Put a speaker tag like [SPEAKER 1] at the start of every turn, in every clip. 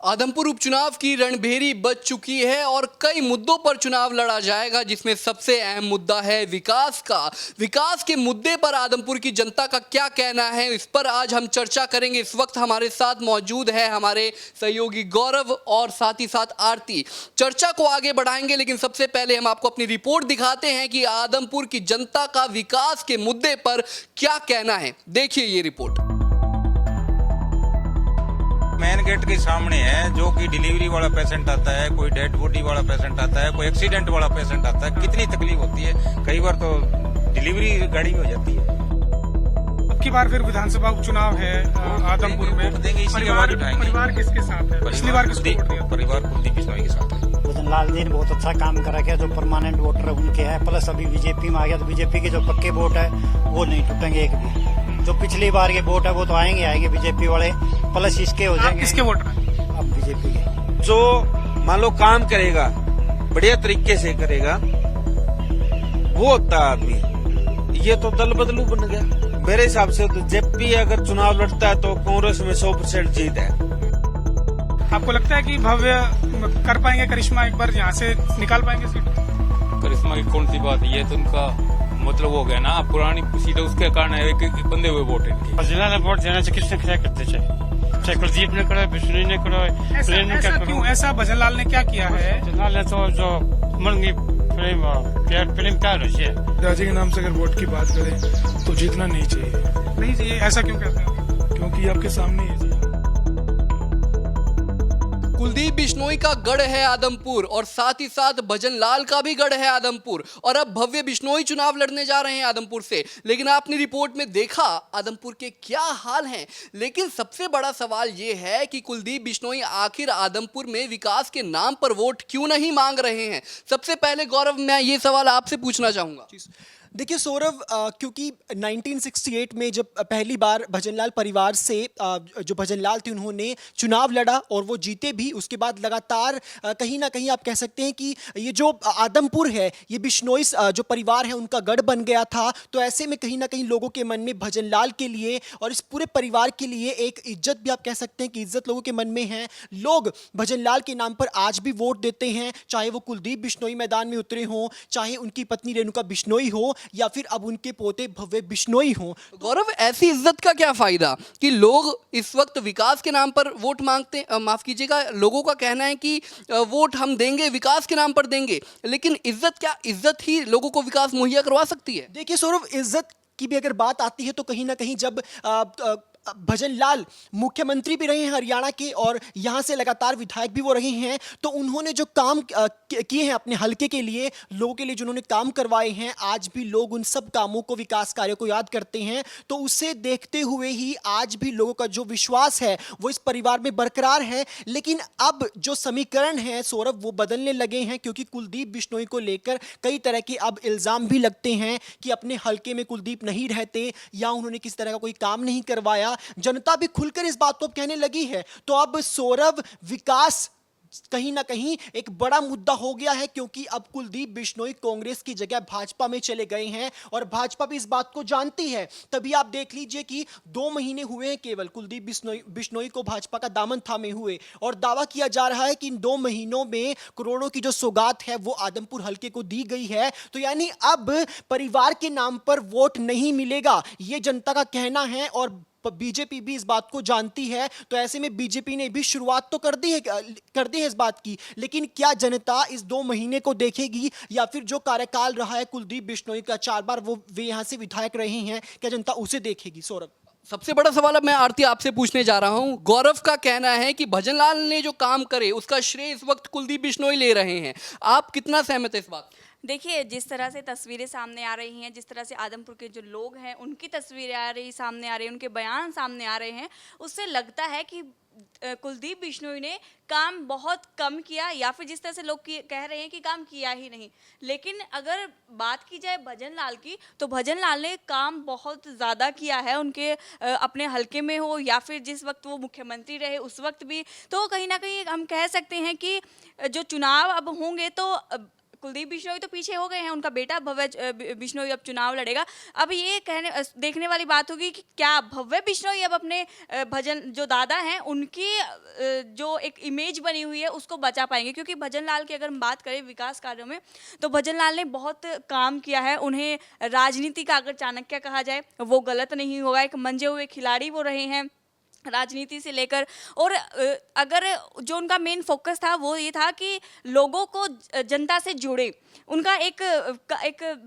[SPEAKER 1] आदमपुर उपचुनाव की रणभेरी बज चुकी है और कई मुद्दों पर चुनाव लड़ा जाएगा, जिसमें सबसे अहम मुद्दा है विकास का। विकास के मुद्दे पर आदमपुर की जनता का क्या कहना है, इस पर आज हम चर्चा करेंगे। इस वक्त हमारे साथ मौजूद है हमारे सहयोगी गौरव और साथ ही साथ आरती। चर्चा को आगे बढ़ाएंगे, लेकिन सबसे पहले हम आपको अपनी रिपोर्ट दिखाते हैं कि आदमपुर की जनता का विकास के मुद्दे पर क्या कहना है। देखिए ये रिपोर्ट।
[SPEAKER 2] मेन गेट के सामने है, जो कि डिलीवरी वाला पेशेंट आता है, कोई डेड बॉडी वाला पेशेंट आता है, कोई एक्सीडेंट वाला पेशेंट आता है। कितनी तकलीफ होती है, कई बार तो डिलीवरी गाड़ी में हो जाती है।
[SPEAKER 3] अब की बार फिर विधानसभा उपचुनाव है आदमपुर में,
[SPEAKER 2] देंगे इसी के बाद उठाएंगे।
[SPEAKER 3] परिवार किसके साथ है? पिछली बार
[SPEAKER 2] परिवार कुलदीप बिश्नोई के साथ है।
[SPEAKER 4] भजनलाल जी ने बहुत अच्छा काम करा है, जो परमानेंट वोटर उनके हैं, प्लस अभी बीजेपी में आ गया तो बीजेपी के जो पक्के वोट है वो नहीं टूटेंगे एक भी। जो पिछली बार के वोट है वो तो आएंगे बीजेपी वाले, प्लस इसके हो जाएंगे।
[SPEAKER 3] किसके वोट
[SPEAKER 4] अब बीजेपी के।
[SPEAKER 5] जो मान लो काम करेगा, बढ़िया तरीके से करेगा, वो होता आदमी। ये तो दल बदलू बन गया। मेरे हिसाब से तो जब भी अगर चुनाव लड़ता है तो कांग्रेस में 100% जीत है।
[SPEAKER 3] आपको लगता है कि भव्य कर पाएंगे करिश्मा, एक बार यहाँ से निकाल पाएंगे सीट?
[SPEAKER 6] करिश्मा की कौन सी बात, ये तो उनका मतलब हो गया ना, पुरानी सीट उसके कारण एक बंदे हुए वोट इनके।
[SPEAKER 7] भजनलाल ने वोट देना चाहिए, किसने क्या करते चाहे कुलदीप ने करो, बिश्नोई ने करो, प्रेम ने क्या करो।
[SPEAKER 3] ऐसा भजनलाल ने क्या किया है?
[SPEAKER 7] भजनलाल ने तो जो मंगी प्रेम क्या रही है।
[SPEAKER 8] राजे के नाम से अगर वोट की बात करें तो जीतना नहीं चाहिए।
[SPEAKER 3] नहीं चाहिए, ऐसा क्यों कहते हैं?
[SPEAKER 8] क्योंकि आपके सामने ही है।
[SPEAKER 1] कुलदीप बिश्नोई का गढ़ है आदमपुर और साथ ही साथ भजनलाल का भी गढ़ है आदमपुर, और अब भव्य बिश्नोई चुनाव लड़ने जा रहे हैं आदमपुर से। लेकिन आपने रिपोर्ट में देखा आदमपुर के क्या हाल हैं। लेकिन सबसे बड़ा सवाल यह है कि कुलदीप बिश्नोई आखिर आदमपुर में विकास के नाम पर वोट क्यों नहीं मांग रहे हैं। सबसे पहले गौरव, मैं ये सवाल आपसे पूछना चाहूंगा।
[SPEAKER 9] देखिए सौरभ, क्योंकि 1968 में जब पहली बार भजनलाल परिवार से जो भजनलाल थे उन्होंने चुनाव लड़ा और वो जीते भी, उसके बाद लगातार कहीं ना कहीं आप कह सकते हैं कि ये जो आदमपुर है ये बिश्नोई जो परिवार है उनका गढ़ बन गया था। तो ऐसे में कहीं ना कहीं लोगों के मन में भजनलाल के लिए और इस पूरे परिवार के लिए एक इज्जत भी आप कह सकते हैं कि इज्जत लोगों के मन में है। लोग भजनलाल के नाम पर आज भी वोट देते हैं, चाहे वो कुलदीप बिश्नोई मैदान में उतरे हों, चाहे उनकी पत्नी रेणुका बिश्नोई हो या फिर अब उनके पोते भव्य बिश्नोई हों।
[SPEAKER 1] गौरव, ऐसी इज्जत का क्या फायदा कि लोग इस वक्त विकास के नाम पर वोट मांगते, माफ कीजिएगा, लोगों का कहना है कि वोट हम देंगे, विकास के नाम पर देंगे, लेकिन इज्जत क्या, इज्जत ही लोगों को विकास मुहैया करवा सकती है?
[SPEAKER 9] देखिए सौरभ, इज्जत की भी अगर बात आती है तो कहीं ना कहीं जब भजनलाल मुख्यमंत्री भी रहे हैं हरियाणा के और यहाँ से लगातार विधायक भी वो रहे हैं, तो उन्होंने जो काम किए हैं अपने हलके के लिए, लोगों के लिए जो उन्होंने काम करवाए हैं, आज भी लोग उन सब कामों को, विकास कार्यों को याद करते हैं। तो उसे देखते हुए ही आज भी लोगों का जो विश्वास है वो इस परिवार में बरकरार है। लेकिन अब जो समीकरण है सौरभ वो बदलने लगे हैं, क्योंकि कुलदीप बिश्नोई को लेकर कई तरह के अब इल्ज़ाम भी लगते हैं कि अपने हलके में कुलदीप नहीं रहते या उन्होंने किसी तरह का कोई काम नहीं करवाया। जनता भी खुलकर इस बात को कहने लगी है। तो अब सौरभ, विकास कहीं ना कहीं एक बड़ा मुद्दा हो गया है, क्योंकि अब कुलदीप बिश्नोई कांग्रेस की जगह भाजपा में चले गए हैं और भाजपा भी इस बात को जानती है। तभी आप देख लीजिए कि 2 महीने हुए हैं केवल कुलदीप बिश्नोई को भाजपा का दामन थामे हुए, और दावा किया जा रहा है कि इन 2 महीनों में करोड़ों की जो सौगात है वो आदमपुर हलके को दी गई है। तो यानी अब परिवार के नाम पर वोट नहीं मिलेगा, ये जनता का कहना है, और बीजेपी भी इस बात को जानती है। तो ऐसे में बीजेपी ने भी शुरुआत तो कर दी है इस बात की, लेकिन क्या जनता इस 2 महीने को देखेगी या फिर जो कार्यकाल रहा है कुलदीप बिश्नोई का, 4 बार वे यहां से विधायक रहे हैं, क्या जनता उसे देखेगी? सौरभ,
[SPEAKER 1] सबसे बड़ा सवाल अब मैं आरती आपसे पूछने जा रहा हूं। गौरव का कहना है कि भजनलाल ने जो काम करे उसका श्रेय इस वक्त कुलदीप बिश्नोई ले रहे हैं। आप कितना सहमत है इस बात?
[SPEAKER 10] देखिए, जिस तरह से तस्वीरें सामने आ रही हैं, जिस तरह से आदमपुर के जो लोग हैं उनकी तस्वीरें सामने आ रही हैं, उनके बयान सामने आ रहे हैं, उससे लगता है कि कुलदीप बिश्नोई ने काम बहुत कम किया, या फिर जिस तरह से लोग कह रहे हैं कि काम किया ही नहीं। लेकिन अगर बात की जाए भजनलाल की, तो भजनलाल ने काम बहुत ज़्यादा किया है, उनके अपने हलके में हो या फिर जिस वक्त वो मुख्यमंत्री रहे उस वक्त भी। तो कहीं ना कहीं हम कह सकते हैं कि जो चुनाव अब होंगे तो कुलदीप बिश्नोई तो पीछे हो गए हैं, उनका बेटा भव्य बिश्नोई अब चुनाव लड़ेगा। अब ये देखने वाली बात होगी कि क्या भव्य बिश्नोई अब अपने भजन जो दादा हैं उनकी जो एक इमेज बनी हुई है उसको बचा पाएंगे, क्योंकि भजन लाल की अगर हम बात करें विकास कार्यों में तो भजन लाल ने बहुत काम किया है। उन्हें राजनीति का अगर चाणक्य कहा जाए वो गलत नहीं होगा, एक मंजे हुए खिलाड़ी वो रहे हैं राजनीति से लेकर। और अगर जो उनका मेन फोकस था वो ये था कि लोगों को जनता से जोड़े, उनका एक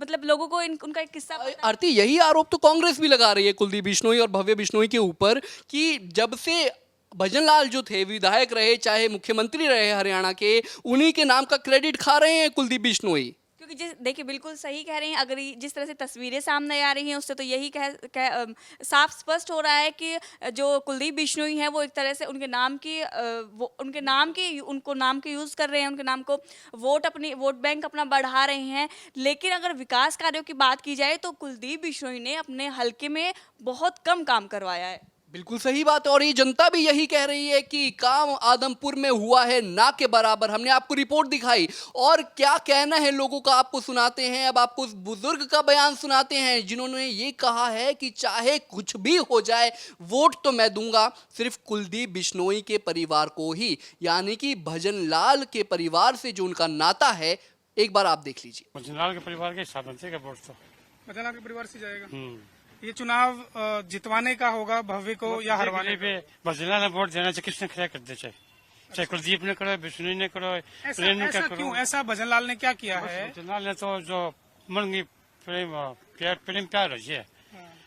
[SPEAKER 10] मतलब लोगों को उनका एक किस्सा
[SPEAKER 1] आरती, यही आरोप तो कांग्रेस भी लगा रही है कुलदीप बिश्नोई और भव्य बिश्नोई के ऊपर कि जब से भजन लाल जो थे विधायक रहे चाहे मुख्यमंत्री रहे हरियाणा के, उन्हीं के नाम का क्रेडिट खा रहे हैं कुलदीप बिश्नोई।
[SPEAKER 10] क्योंकि देखिए बिल्कुल सही कह रहे हैं, अगर जिस तरह से तस्वीरें सामने आ रही हैं उससे तो यही साफ स्पष्ट हो रहा है कि जो कुलदीप बिश्नोई हैं वो एक तरह से उनके नाम की उनको नाम के यूज़ कर रहे हैं, उनके नाम को वोट बैंक अपना बढ़ा रहे हैं। लेकिन अगर विकास कार्यों की बात की जाए तो कुलदीप बिश्नोई ने अपने हलके में बहुत कम काम करवाया है।
[SPEAKER 1] बिल्कुल सही बात है, और ये जनता भी यही कह रही है कि काम आदमपुर में हुआ है ना के बराबर। हमने आपको रिपोर्ट दिखाई और क्या कहना है लोगों का आपको सुनाते हैं। अब आपको उस बुजुर्ग का बयान सुनाते हैं जिन्होंने ये कहा है कि चाहे कुछ भी हो जाए वोट तो मैं दूंगा सिर्फ कुलदीप बिश्नोई के परिवार को ही, यानी कि भजन लाल के परिवार से जो उनका नाता है। एक बार आप देख लीजिए।
[SPEAKER 7] भजन लाल के परिवार के साधन से वोट तो
[SPEAKER 3] भजन लाल के परिवार से जाएगा। ये चुनाव जितवाने का होगा भव्य को या हरवाने पे?
[SPEAKER 7] भजन लाल ने वोट देना चाहिए, किसने खड़ा कर दे, चाहे कुलदीप ने करो, बिश्नोई ने करो, प्रेम ने करो।
[SPEAKER 3] क्यों ऐसा भजन लाल ने क्या किया है?
[SPEAKER 7] भजन लाल ने तो जो मन की प्रेम प्यार है।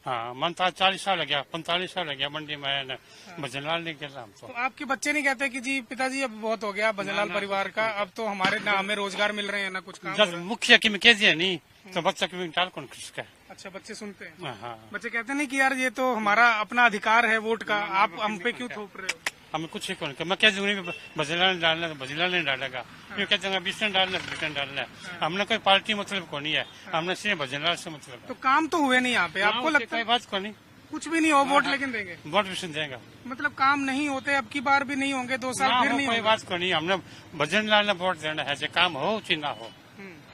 [SPEAKER 7] हाँ, मन था 40 साल लग गया, 45 साल लग गया मंडी में, भजन लाल ने किया।
[SPEAKER 3] तो आपके बच्चे नहीं कहते कि जी पिताजी अब बहुत हो गया भजन लाल परिवार का, अब तो हमारे ना हमें रोजगार मिल रहे हैं ना कुछ काम?
[SPEAKER 7] मुखिया की में कह दिया नहीं तो बच्चा की टाल कौन किसका?
[SPEAKER 3] अच्छा, बच्चे सुनते हैं।
[SPEAKER 7] हाँ,
[SPEAKER 3] बच्चे कहते नहीं कि यार ये तो हमारा अपना अधिकार है वोट का, आप हम पे क्यों थोप रहे हो?
[SPEAKER 7] हमें कुछ ही कौन, मैं कह दूंगी भजन लाल ने डालना तो भजन लाल ने डालेगा, क्यों कहते हैं बिश्नोई डालना तो बिश्नोई डालना है। हमने कोई पार्टी मतलब को नहीं है, हमने सिर्फ भजन लाल से मतलब है।
[SPEAKER 3] तो काम तो हुए नहीं यहाँ पे, आपको लगता है?
[SPEAKER 7] कोई बात को नहीं,
[SPEAKER 3] कुछ भी नहीं हो वोट लेकिन देंगे,
[SPEAKER 7] वोट बिश्नोई देगा।
[SPEAKER 3] मतलब काम नहीं होते, अब की बार भी नहीं होंगे, 2 साल फिर नहीं
[SPEAKER 7] कोई
[SPEAKER 3] होंगे।
[SPEAKER 7] बात को नहीं, हमने भजन लाल ने वोट देना है, चाहे काम हो चाहे ना हो,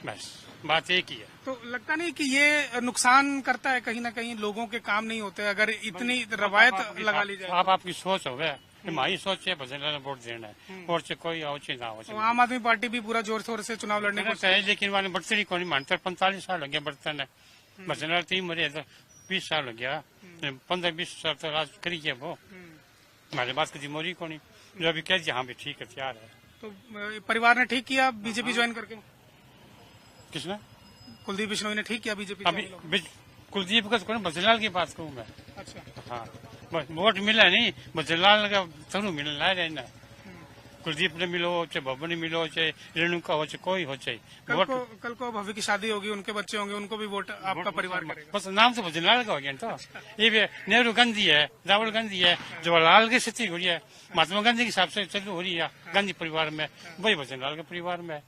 [SPEAKER 7] बस बात एक ही है।
[SPEAKER 3] तो लगता नहीं कि ये नुकसान करता है कहीं ना कहीं, लोगों के काम नहीं होते अगर इतनी रवायत लगा ली जाए?
[SPEAKER 7] आप आपकी सोच हो गया, हमारी सोच है भजन लाल ने वोट देना है, और से कोई हो चाहे ना हो।
[SPEAKER 3] तो आम आदमी पार्टी भी पूरा जोर शोर से चुनाव लड़ने को
[SPEAKER 7] चाहिए, लेकिन वाले बर्तन को नहीं मानते। 45 साल हो गया बर्तन है, भजन लाल 3 मरे 20 साल हो गया, 15-20 साल तो राज करी है वो, हमारे पास की जिम्मेदारी को नहीं, जो अभी कह दिया हाँ भी ठीक है तैयार है।
[SPEAKER 3] तो परिवार ने ठीक किया बीजेपी ज्वाइन करके?
[SPEAKER 7] किसने?
[SPEAKER 3] कुलदीप बिश्नोई ने ठीक किया बीजेपी?
[SPEAKER 7] अभी कुलदीप का तो भजन लाल की बात कहूँ मैं।
[SPEAKER 3] अच्छा,
[SPEAKER 7] हाँ, बस वोट मिला नहीं, भजन लाल का थरू मिलना है ना। कुलदीप ने मिलो चाहे भवन ने मिलो चाहे रेणुका हो चाहे कोई हो, चाहे
[SPEAKER 3] कल को भव्य की शादी होगी, उनके बच्चे होंगे, उनको भी वोट आपका परिवार करेगा?
[SPEAKER 7] बस नाम तो भजन लाल का हो गया तो। ये भी नेहरू गांधी है, राहुल गांधी है, जवाहरलाल की स्थिति हो रही है, महात्मा गांधी के हिसाब से चालू हो रही है गांधी परिवार में, वही भजन लाल के परिवार में।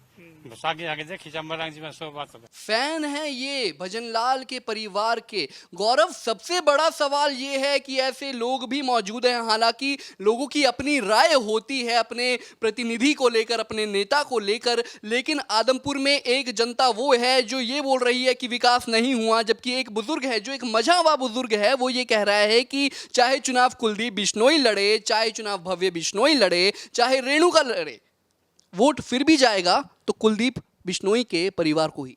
[SPEAKER 7] बस आगे आगे देखिए जमरांग जी में सब बात होगा।
[SPEAKER 1] फैन है ये भजन लाल के परिवार के। गौरव, सबसे बड़ा सवाल ये है कि ऐसे लोग भी मौजूद हैं, हालांकि लोगों की अपनी राय होती है अपने प्रतिनिधि को लेकर, अपने नेता को लेकर, लेकिन आदमपुर में एक जनता वो है जो ये बोल रही है कि विकास नहीं हुआ, जबकि एक बुजुर्ग है जो एक मजा हुआ बुजुर्ग है, वो ये कह रहा है कि चाहे चुनाव कुलदीप बिश्नोई लड़े, चाहे चुनाव भव्य बिश्नोई लड़े, चाहे रेणुका लड़े, वोट फिर भी जाएगा तो कुलदीप बिश्नोई के परिवार को ही।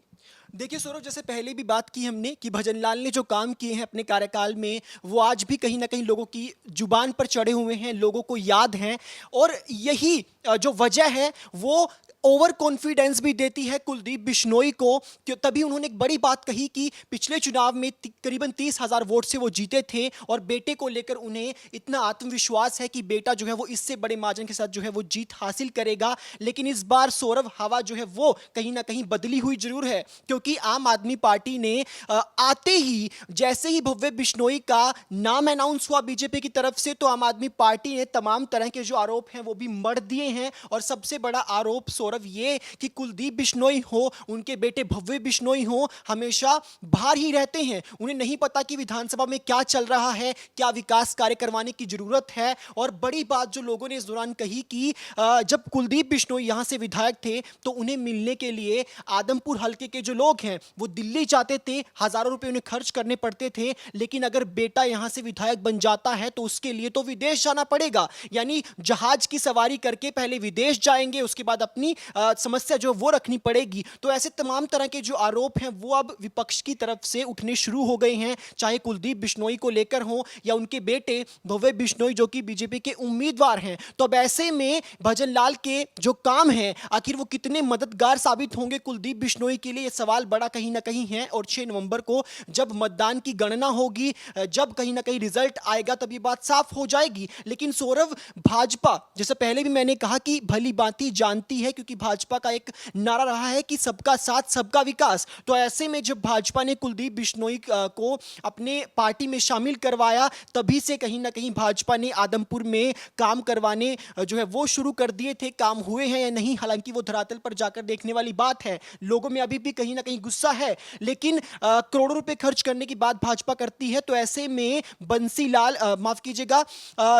[SPEAKER 9] देखिए सौरभ, जैसे पहले भी बात की हमने कि भजन लाल ने जो काम किए हैं अपने कार्यकाल में वो आज भी कहीं ना कहीं लोगों की जुबान पर चढ़े हुए हैं, लोगों को याद हैं, और यही जो वजह है वो ओवर कॉन्फिडेंस भी देती है कुलदीप बिश्नोई को। तभी उन्होंने एक बड़ी बात कही कि पिछले चुनाव में करीबन 30,000 वोट से वो जीते थे और बेटे को लेकर उन्हें इतना आत्मविश्वास है कि बेटा जो है वो इससे बड़े मार्जिन के साथ जो है वो जीत हासिल करेगा। लेकिन इस बार सौरभ, हवा जो है वो कहीं ना कहीं बदली हुई जरूर है, क्योंकि आम आदमी पार्टी ने आते ही जैसे ही भव्य बिश्नोई का नाम अनाउंस हुआ बीजेपी की तरफ से, तो आम आदमी पार्टी ने तमाम तरह के जो आरोप हैं वो भी मढ़ दिए हैं। और सबसे बड़ा आरोप सौरभ सौरभ, ये कि कुलदीप बिश्नोई हो, उनके बेटे भव्य बिश्नोई हो, हमेशा बाहर ही रहते हैं। उन्हें नहीं पता कि विधानसभा में क्या चल रहा है, क्या विकास कार्य करवाने की जरूरत है। और बड़ी बात जो लोगों ने इस दौरान कही कि जब कुलदीप बिश्नोई यहां से विधायक थे तो उन्हें मिलने के लिए आदमपुर हलके के जो लोग हैं वो दिल्ली जाते थे, हजारों रुपए उन्हें खर्च करने पड़ते थे। लेकिन अगर बेटा यहां से विधायक बन जाता है तो उसके लिए तो विदेश जाना पड़ेगा, यानी जहाज की सवारी करके पहले विदेश जाएंगे, उसके बाद अपनी समस्या जो वो रखनी पड़ेगी। तो ऐसे तमाम तरह के जो आरोप हैं वो अब विपक्ष की तरफ से उठने शुरू हो गए हैं, चाहे कुलदीप बिश्नोई को लेकर हो या उनके बेटे भव्य बिश्नोई जो कि बीजेपी के उम्मीदवार हैं। तो अब ऐसे में भजन लाल के जो काम है आखिर वो कितने मददगार साबित होंगे कुलदीप बिश्नोई के लिए, ये सवाल बड़ा कहीं ना कहीं है। और 6 नवंबर को जब मतदान की गणना होगी, जब कहीं ना कहीं रिजल्ट आएगा, तब ये बात साफ हो जाएगी। लेकिन सौरभ, भाजपा जैसे पहले भी मैंने कहा कि भली भांति जानती है, क्योंकि भाजपा का एक नारा रहा है कि सबका साथ सबका विकास। तो ऐसे में जब भाजपा ने कुलदीप बिश्नोई को अपने पार्टी में शामिल करवाया, तभी से कहीं ना कहीं भाजपा ने आदमपुर में काम करवाने जो है वो शुरू कर दिए थे। काम हुए हैं या नहीं, हालांकि वो धरातल पर जाकर देखने वाली बात है। लोगों में अभी भी कहीं ना कहीं गुस्सा है, लेकिन करोड़ों रुपए खर्च करने की बात भाजपा करती है। तो ऐसे में बंसीलाल, माफ कीजिएगा,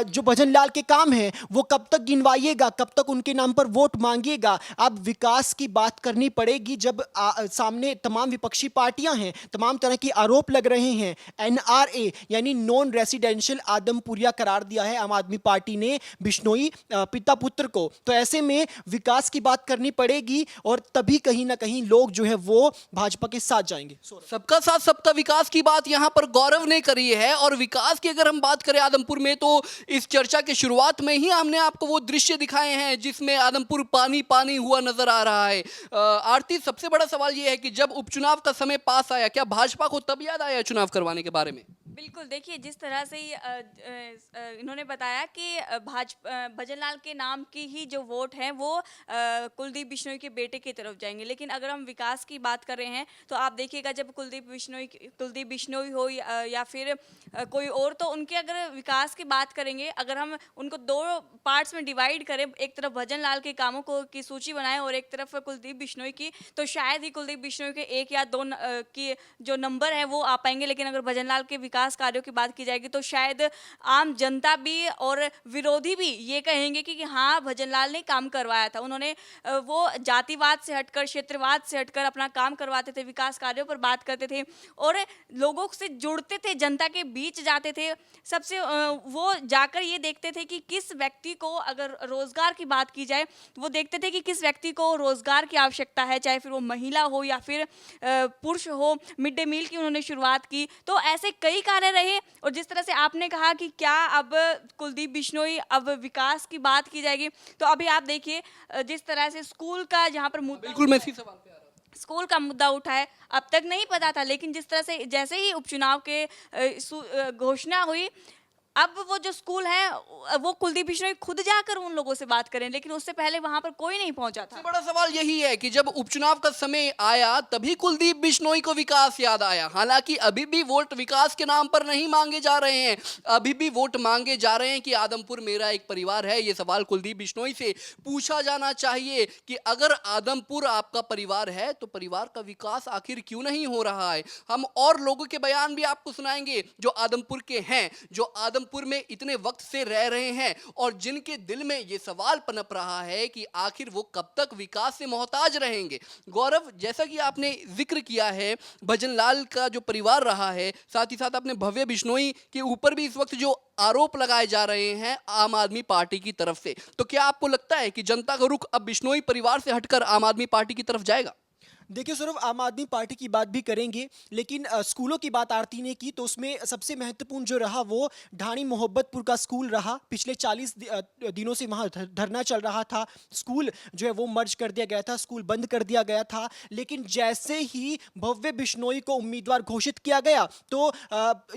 [SPEAKER 9] जो भजन लाल के काम है वो कब तक गिनवाइएगा, कब तक उनके नाम पर वोट मांगिएगा। अब विकास की बात करनी पड़ेगी जब सामने तमाम विपक्षी पार्टियां हैं, तमाम तरह के आरोप लग रहे हैं। NRA यानी नॉन रेसिडेंशियल आदमपुरिया करार दिया है आम आदमी पार्टी ने बिश्नोई पिता पुत्र को। तो ऐसे में विकास की बात करनी पड़ेगी और तभी कहीं ना कहीं लोग जो है वो भाजपा के साथ जाएंगे।
[SPEAKER 1] सबका साथ सबका विकास की बात यहां पर गौरव ने करी है। और विकास की अगर हम बात करें आदमपुर में, तो इस चर्चा के शुरुआत में ही हमने आपको वो दृश्य दिखाए हैं जिसमें आदमपुर पानी पानी हुआ नजर आ रहा है। आरती, सबसे बड़ा सवाल ये है कि जब उपचुनाव का समय पास आया, क्या भाजपा को तब याद आया चुनाव करवाने के बारे में?
[SPEAKER 10] बिल्कुल, देखिए जिस तरह से इन्होंने बताया कि भजन लाल के नाम की ही जो वोट है वो कुलदीप बिश्नोई के बेटे की तरफ जाएंगे। लेकिन अगर हम विकास की बात कर रहे हैं तो आप देखिएगा, जब कुलदीप बिश्नोई हो या फिर कोई और, तो उनके अगर विकास की बात करेंगे, अगर हम उनको 2 पार्ट्स में डिवाइड करें, एक तरफ भजन लाल के कामों को की सूची बनाएं और एक तरफ कुलदीप बिश्नोई की, तो शायद ही कुलदीप बिश्नोई के 1 या 2 की जो नंबर है वो आ पाएंगे। लेकिन अगर भजन लाल के विकास कार्यों की बात की जाएगी तो शायद आम जनता भी और विरोधी भी ये कहेंगे कि हाँ, भजन लाल ने काम करवाया था। उन्होंने वो जातिवाद से हटकर, क्षेत्रवाद से हटकर अपना काम करवाते थे, विकास कार्यों पर बात करते थे और लोगों से जुड़ते थे, जनता के बीच जाते थे। सबसे वो जाकर ये देखते थे कि किस व्यक्ति को, अगर रोजगार की बात की जाए तो वो देखते थे कि किस व्यक्ति को रोजगार की आवश्यकता है, चाहे फिर वो महिला हो या फिर पुरुष हो। मिड डे मील की उन्होंने शुरुआत की। तो ऐसे कई कार्य रहे। और जिस तरह से आपने कहा कि क्या अब कुलदीप बिश्नोई, अब विकास की बात की जाएगी, तो अभी आप देखिए जिस तरह से स्कूल का जहां पर मुद्दा,
[SPEAKER 1] बिल्कुल मैं इसी सवाल पे आ रहा हूं।
[SPEAKER 10] स्कूल का मुद्दा उठा है, अब तक नहीं पता था, लेकिन जिस तरह से जैसे ही उपचुनाव के घोषणा हुई, अब वो जो स्कूल है वो कुलदीप बिश्नोई खुद जाकर उन लोगों से बात करें, लेकिन उससे पहले वहां पर कोई नहीं पहुंचा था।
[SPEAKER 1] सबसे बड़ा सवाल यही है कि जब उपचुनाव का समय आया तभी कुलदीप बिश्नोई को विकास याद आया। हालांकि अभी भी वोट विकास के नाम पर नहीं मांगे जा रहे हैं, अभी भी वोट मांगे जा रहे हैं कि आदमपुर मेरा एक परिवार है। ये सवाल कुलदीप बिश्नोई से पूछा जाना चाहिए कि अगर आदमपुर आपका परिवार है तो परिवार का विकास आखिर क्यों नहीं हो रहा है। हम और लोगों के बयान भी आपको सुनाएंगे जो आदमपुर के हैं, जो आदमपुर में इतने वक्त से रह रहे हैं और जिनके दिल में ये सवाल पनप रहा है कि आखिर वो कब तक विकास से मोहताज रहेंगे। गौरव, जैसा कि आपने जिक्र किया है भजन लाल का जो परिवार रहा है, साथ ही साथ आपने भव्य बिश्नोई के ऊपर भी इस वक्त जो आरोप लगाए जा रहे हैं आम आदमी पार्टी की तरफ से, तो क्या आपको लगता है कि जनता का रुख अब बिश्नोई परिवार से हटकर आम आदमी पार्टी की तरफ जाएगा?
[SPEAKER 9] देखिए सौरभ, आम आदमी पार्टी की बात भी करेंगे, लेकिन स्कूलों की बात आरती ने की तो उसमें सबसे महत्वपूर्ण जो रहा वो ढाणी मोहब्बतपुर का स्कूल रहा। पिछले 40 दिनों से वहाँ धरना चल रहा था। स्कूल जो है वो मर्ज कर दिया गया था, स्कूल बंद कर दिया गया था। लेकिन जैसे ही भव्य बिश्नोई को उम्मीदवार घोषित किया गया तो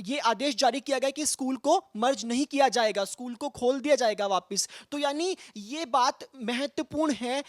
[SPEAKER 9] ये आदेश जारी किया गया कि स्कूल को मर्ज नहीं किया जाएगा, स्कूल को खोल दिया जाएगा वापस। तो यानी ये बात महत्वपूर्ण है।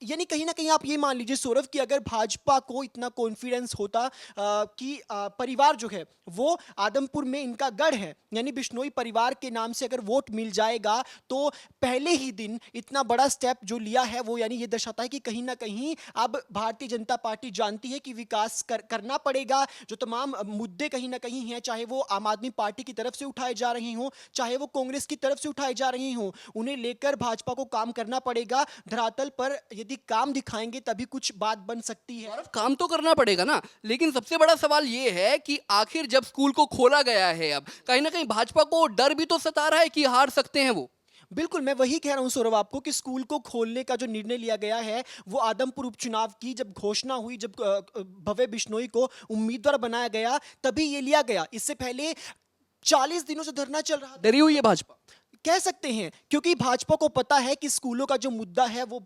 [SPEAKER 9] यानी कहीं ना कहीं आप ये मान लीजिए सौरभ कि अगर भाजपा को इतना कॉन्फिडेंस होता कि परिवार जो है वो आदमपुर में इनका गढ़ है, यानी बिश्नोई परिवार के नाम से अगर वोट मिल जाएगा तो पहले ही दिन इतना बड़ा स्टेप जो लिया है वो यानी ये दर्शाता है कि कहीं ना कहीं अब भारतीय जनता पार्टी जानती है कि विकास करना पड़ेगा। जो तमाम मुद्दे कहीं ना कहीं हैं, चाहे वो आम आदमी पार्टी की तरफ से उठाए जा रहे हों, चाहे वो कांग्रेस की तरफ से उठाए जा रहे हों, उन्हें लेकर भाजपा को काम करना पड़ेगा। धरातल पर यदि काम दिखाएंगे तभी कुछ बात बन सकती है।
[SPEAKER 1] और काम तो करना पड़ेगा ना, लेकिन सबसे बड़ा सवाल ये है कि आखिर जब स्कूल को खोला गया है, अब कहीं ना कहीं भाजपा को डर भी तो सता रहा है कि हार सकते हैं वो।
[SPEAKER 9] बिल्कुल, मैं वही कह रहा हूं सौरभ आपको कि स्कूल को खोलने का जो निर्णय लिया गया है वो आदमपुर उपचुनाव की जब घोषणा हुई, जब भव्य बिश्नोई को उम्मीदवार बनाया गया तभी ये लिया गया। इससे पहले 40 दिनों से धरना चल रहा था।
[SPEAKER 1] डरी हुई है भाजपा,
[SPEAKER 9] कह सकते हैं, क्योंकि भाजपा को पता है कि स्कूलों का जो मुद्दा है वो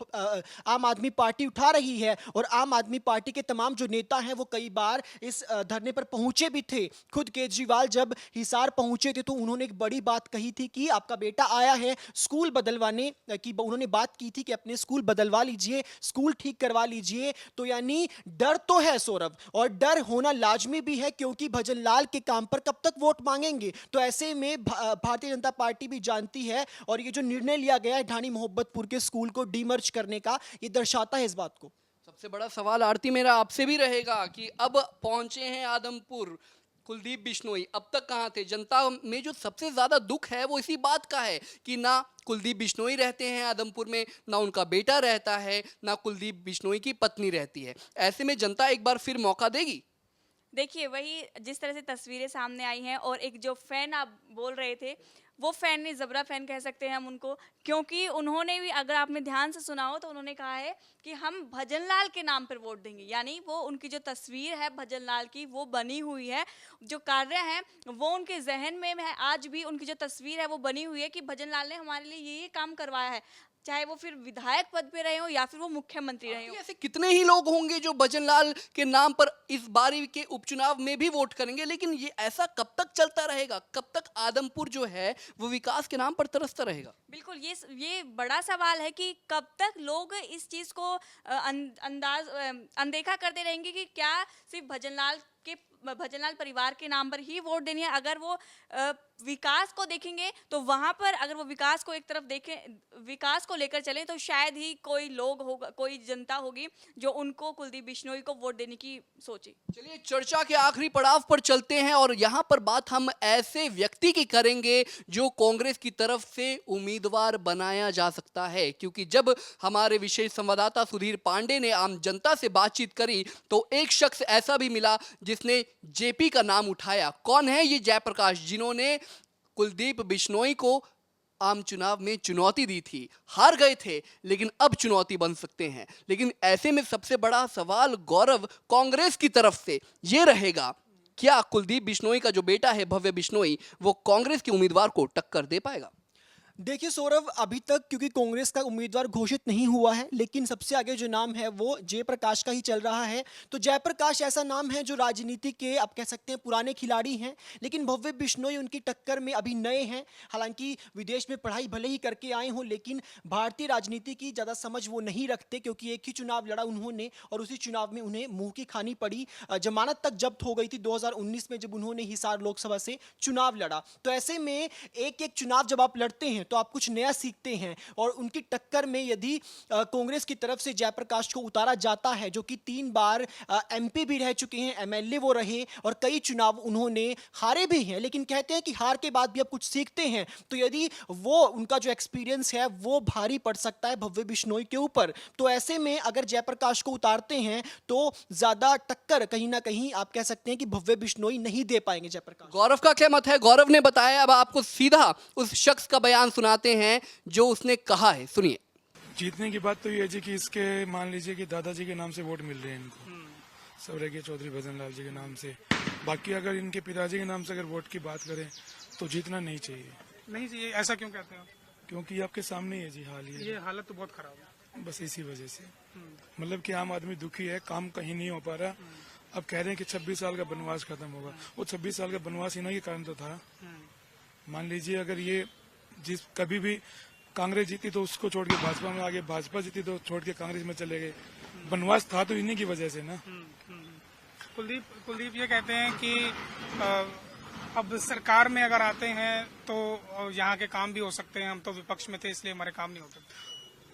[SPEAKER 9] आम आदमी पार्टी उठा रही है और आम आदमी पार्टी के तमाम जो नेता हैं वो कई बार इस धरने पर पहुंचे भी थे। खुद केजरीवाल जब हिसार पहुंचे थे तो उन्होंने एक बड़ी बात कही थी कि आपका बेटा आया है स्कूल बदलवाने की, उन्होंने बात की थी कि अपने स्कूल बदलवा लीजिए, स्कूल ठीक करवा लीजिए। तो यानी डर तो है सौरभ, और डर होना लाजमी भी है, क्योंकि भजन लाल के काम पर कब तक वोट मांगेंगे। तो ऐसे में भारतीय जनता पार्टी भी जानती है, और ये जो निर्णय लिया गया है ढाणी मोहब्बतपुर के स्कूल को डीमर्ज करने का, ये दर्शाता है इस बात को।
[SPEAKER 1] सबसे बड़ा सवाल आरती मेरा आपसे भी रहेगा कि अब पहुंचे हैं आदमपुर कुलदीप बिश्नोई, अब तक कहां थे? जनता में जो सबसे ज्यादा दुख है वो इसी बात का है कि ना कुलदीप बिश्नोई रहते हैं आदमपुर में, ना उनका बेटा रहता है, ना कुलदीप बिश्नोई की पत्नी रहती है। ऐसे में जनता एक बार फिर मौका देगी।
[SPEAKER 10] देखिए, वही जिस तरह से तस्वीरें सामने आई हैं, और एक जो फैन आप बोल रहे थे वो फैन नहीं, जबरा फैन कह सकते हैं हम उनको, क्योंकि उन्होंने भी, अगर आपने ध्यान से सुना हो तो उन्होंने कहा है कि हम भजन लाल के नाम पर वोट देंगे। यानी वो उनकी जो तस्वीर है भजन लाल की वो बनी हुई है, जो कार्य है वो उनके जहन में है। आज भी उनकी जो तस्वीर है वो बनी हुई है कि भजन लाल ने हमारे लिए ये काम करवाया है, चाहे वो फिर विधायक पद पे रहे हो या फिर वो मुख्यमंत्री रहे हो।
[SPEAKER 1] ऐसे कितने ही लोग होंगे जो भजन लाल के नाम पर इस बारी के उपचुनाव में भी वोट करेंगे, लेकिन ये ऐसा कब तक चलता रहेगा? कब तक आदमपुर जो है वो विकास के नाम पर तरसता रहेगा?
[SPEAKER 10] बिल्कुल, ये बड़ा सवाल है कि कब तक लोग इस चीज को अनदेखा करते रहेंगे कि क्या सिर्फ भजन लाल परिवार के नाम पर ही वोट देनी है। अगर वो विकास को देखेंगे तो वहां पर, अगर वो विकास को एक तरफ देखें, विकास को लेकर चले, तो शायद ही कोई लोग होगा, कोई जनता होगी जो उनको कुलदीप बिश्नोई को वोट देने की सोचे।
[SPEAKER 1] चलिए चर्चा के आखिरी पड़ाव पर चलते हैं, और यहाँ पर बात हम ऐसे व्यक्ति की करेंगे जो कांग्रेस की तरफ से उम्मीदवार बनाया जा सकता है। क्योंकि जब हमारे विशेष संवाददाता सुधीर पांडे ने आम जनता से बातचीत करी तो एक शख्स ऐसा भी मिला जिसने जेपी का नाम उठाया। कौन है ये जयप्रकाश, जिन्होंने कुलदीप बिश्नोई को आम चुनाव में चुनौती दी थी? हार गए थे लेकिन अब चुनौती बन सकते हैं। लेकिन ऐसे में सबसे बड़ा सवाल गौरव कांग्रेस की तरफ से ये रहेगा, क्या कुलदीप बिश्नोई का जो बेटा है भव्य बिश्नोई वो कांग्रेस के उम्मीदवार को टक्कर दे पाएगा?
[SPEAKER 9] देखिए सौरभ, अभी तक क्योंकि कांग्रेस का उम्मीदवार घोषित नहीं हुआ है, लेकिन सबसे आगे जो नाम है वो जयप्रकाश का ही चल रहा है। तो जयप्रकाश ऐसा नाम है जो राजनीति के, आप कह सकते हैं, पुराने खिलाड़ी हैं, लेकिन भव्य बिश्नोई उनकी टक्कर में अभी नए हैं। हालांकि विदेश में पढ़ाई भले ही करके आए हों, लेकिन भारतीय राजनीति की ज़्यादा समझ वो नहीं रखते, क्योंकि एक ही चुनाव लड़ा उन्होंने और उसी चुनाव में उन्हें मुंह की खानी पड़ी। जमानत तक जब्त हो गई थी 2019 में, जब उन्होंने हिसार लोकसभा से चुनाव लड़ा। तो ऐसे में एक एक चुनाव जब आप लड़ते हैं तो आप कुछ नया सीखते हैं, और उनकी टक्कर में यदि कांग्रेस की तरफ से जयप्रकाश को उतारा जाता है, जो कि 3 बार एमपी भी रह चुके हैं, एमएलए वो रहे, और कई चुनाव उन्होंने हारे भी हैं, लेकिन कहते हैं कि हार के बाद भी अब कुछ सीखते हैं। तो यदि वो, उनका जो एक्सपीरियंस है वो भारी पड़ सकता है भव्य बिश्नोई के ऊपर। तो ऐसे में अगर जयप्रकाश को उतारते हैं तो ज्यादा टक्कर कहीं ना कहीं आप कह सकते हैं कि भव्य बिश्नोई नहीं दे पाएंगे जयप्रकाश।
[SPEAKER 1] गौरव का क्या मत है? गौरव ने बताया, अब आपको सीधा उस शख्स का बयान सुनाते हैं जो उसने कहा है, सुनिए।
[SPEAKER 8] जीतने की बात तो ये है जी कि इसके मान लीजिए कि दादाजी के नाम से वोट मिल रहे हैं इनको, सौरगे चौधरी भजन लाल जी के नाम से। बाकी अगर इनके पिताजी के नाम से अगर वोट की बात करें तो जीतना नहीं चाहिए।
[SPEAKER 3] नहीं चाहिए, ऐसा क्यों कहते हैं आप?
[SPEAKER 8] क्योंकि आपके सामने ही है जी हाल
[SPEAKER 3] ये हालत तो बहुत खराब है।
[SPEAKER 8] बस इसी वजह से, मतलब कि आम आदमी दुखी है, काम कहीं नहीं हो पा रहा। अब कह रहे हैं कि 26 साल का बनवास खत्म होगा। वो 26 साल का बनवास इन्हीं के कारण तो था। मान लीजिए अगर ये कभी भी कांग्रेस जीती तो उसको छोड़ के भाजपा में आ गए, भाजपा जीती तो छोड़ के कांग्रेस में चले गए। वनवास था तो इन्हीं की वजह से ना।
[SPEAKER 3] कुलदीप ये कहते हैं कि अब सरकार में अगर आते हैं तो यहाँ के काम भी हो सकते हैं, हम तो विपक्ष में थे इसलिए हमारे काम नहीं होते।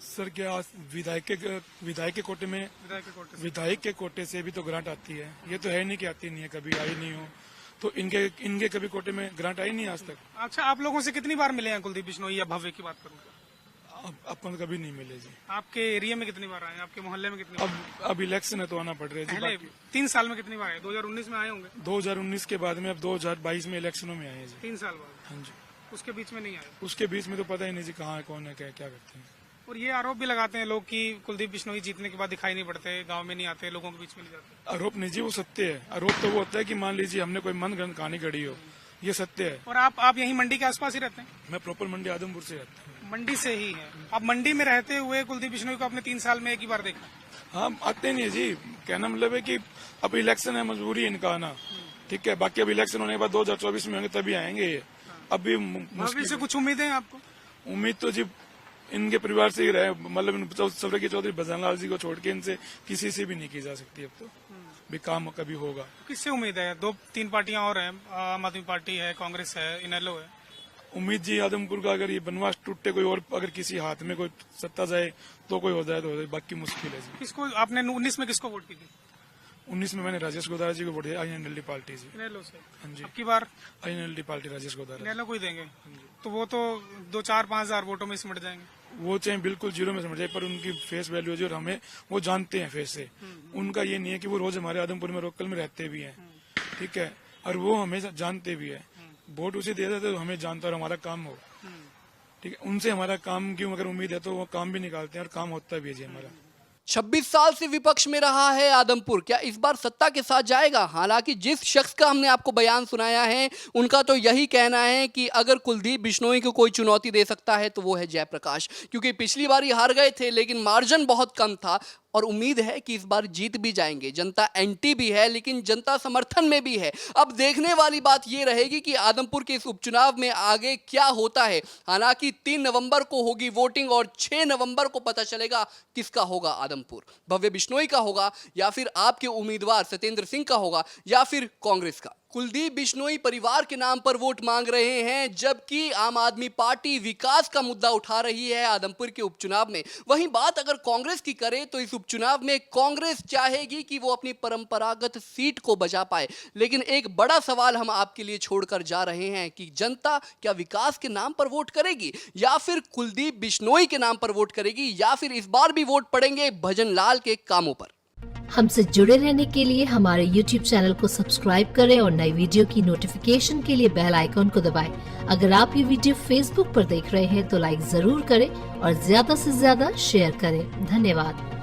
[SPEAKER 8] सर क्या विधायक के कोटे से भी तो ग्रांट आती है, ये तो है नहीं कि आती नहीं है, कभी आई नहीं हो, तो इनके कभी कोटे में ग्रांट आई नहीं आज तक।
[SPEAKER 3] अच्छा, आप लोगों से कितनी बार मिले हैं कुलदीप बिश्नोई या भव्य की बात करूँ?
[SPEAKER 8] आपको तो कभी नहीं मिले जी।
[SPEAKER 3] आपके एरिया में कितनी बार आए, आपके मोहल्ले में कितनी बार?
[SPEAKER 8] अब इलेक्शन है तो आना पड़ रहा है जी।
[SPEAKER 3] पहले 3 साल में कितनी बार आए? 2019 में आए होंगे।
[SPEAKER 8] 2019 के बाद में अब 2022 में इलेक्शनों में आए हैं जी।
[SPEAKER 3] 3 साल बाद।
[SPEAKER 8] हाँ जी।
[SPEAKER 3] उसके बीच में नहीं आए?
[SPEAKER 8] उसके बीच में तो पता ही नहीं जी कहाँ है, कौन है, क्या करते हैं।
[SPEAKER 3] और ये आरोप भी लगाते हैं लोग कि कुलदीप बिश्नोई जीतने के बाद दिखाई नहीं पड़ते, गांव में नहीं आते, लोगों के बीच में नहीं जाते।
[SPEAKER 8] आरोप नहीं जी, वो सत्य है। आरोप तो वो होता है कि मान लीजिए हमने कोई मनगढ़ंत कहानी गढ़ी हो, ये सत्य है।
[SPEAKER 3] और आप यहीं मंडी के आसपास ही रहते हैं?
[SPEAKER 8] मैं प्रॉपर मंडी आदमपुर से रहता हूँ।
[SPEAKER 3] मंडी से ही है। अब मंडी में रहते हुए कुलदीप बिश्नोई को आपने 3 साल में एक ही बार देखा?
[SPEAKER 8] हाँ, आते नहीं है जी। कहना मतलब है कि अब इलेक्शन है, मजबूरी है इनका आना, ठीक है। बाकी अब इलेक्शन होने के बाद 2024 में होंगे तभी आएंगे ये। अभी
[SPEAKER 3] भविष्य से कुछ उम्मीदें आपको?
[SPEAKER 8] उम्मीद तो जी इनके परिवार से ही रहे, मतलब स्वर्गीय चौधरी भजनलाल जी को छोड़ के इनसे किसी से भी नहीं की जा सकती। अब तो भी काम कभी होगा।
[SPEAKER 3] किससे उम्मीद है? 2-3 पार्टियां और हैं, आम आदमी पार्टी है, कांग्रेस है, इनेलो है।
[SPEAKER 8] उम्मीद जी आदमपुर का अगर ये बनवास टूटे, कोई और अगर किसी हाथ में कोई सत्ता जाए तो कोई हो जाए तो हो जाए, बाकी मुश्किल है जी।
[SPEAKER 3] किसको आपने 19 में किसको वोट की थी?
[SPEAKER 8] 19 में मैंने राजेश गोदारा जी को वोट दिया, INLD पार्टी जी।
[SPEAKER 3] इनेलो से?
[SPEAKER 8] हाँ जी।
[SPEAKER 3] अब की बार
[SPEAKER 8] INLD पार्टी राजेश गोदारा।
[SPEAKER 3] इनेलो को ही देंगे? तो वो तो 2-4-5 हजार वोटों में सिमट जाएंगे।
[SPEAKER 8] वो चाहे बिल्कुल जीरो में समझ जाए, पर उनकी फेस वैल्यू है जो, और हमें वो जानते हैं फेस से। उनका ये नहीं है कि वो रोज हमारे आदमपुर में लोकल में रहते भी हैं, ठीक है, और वो हमें जानते भी है। वोट उसे दे देते तो हमें जानता और हमारा काम हो, ठीक है। उनसे हमारा काम क्यों अगर उम्मीद है तो वो काम भी निकालते हैं और काम होता भी है जी हमारा।
[SPEAKER 1] 26 साल से विपक्ष में रहा है आदमपुर, क्या इस बार सत्ता के साथ जाएगा? हालांकि जिस शख्स का हमने आपको बयान सुनाया है उनका तो यही कहना है कि अगर कुलदीप बिश्नोई को कोई चुनौती दे सकता है तो वो है जयप्रकाश, क्योंकि पिछली बार ही हार गए थे लेकिन मार्जिन बहुत कम था और उम्मीद है कि इस बार जीत भी जाएंगे। जनता एंटी भी है लेकिन जनता समर्थन में भी है। अब देखने वाली बात ये रहेगी कि आदमपुर के इस उपचुनाव में आगे क्या होता है। हालांकि 3 नवंबर को होगी वोटिंग और 6 नवंबर को पता चलेगा किसका होगा आदमपुर, भव्य बिश्नोई का होगा या फिर आपके उम्मीदवार सत्येंद्र सिंह का होगा या फिर कांग्रेस का। कुलदीप बिश्नोई परिवार के नाम पर वोट मांग रहे हैं, जबकि आम आदमी पार्टी विकास का मुद्दा उठा रही है आदमपुर के उपचुनाव में। वहीं बात अगर कांग्रेस की करें तो इस उपचुनाव में कांग्रेस चाहेगी कि वो अपनी परंपरागत सीट को बचा पाए, लेकिन एक बड़ा सवाल हम आपके लिए छोड़कर जा रहे हैं कि जनता क्या विकास के नाम पर वोट करेगी या फिर कुलदीप बिश्नोई के नाम पर वोट करेगी, या फिर इस बार भी वोट पड़ेंगे भजनलाल के कामों पर।
[SPEAKER 11] हमसे जुड़े रहने के लिए हमारे YouTube चैनल को सब्सक्राइब करें और नई वीडियो की नोटिफिकेशन के लिए बेल आइकॉन को दबाएं। अगर आप ये वीडियो Facebook पर देख रहे हैं तो लाइक जरूर करें और ज्यादा से ज्यादा शेयर करें। धन्यवाद।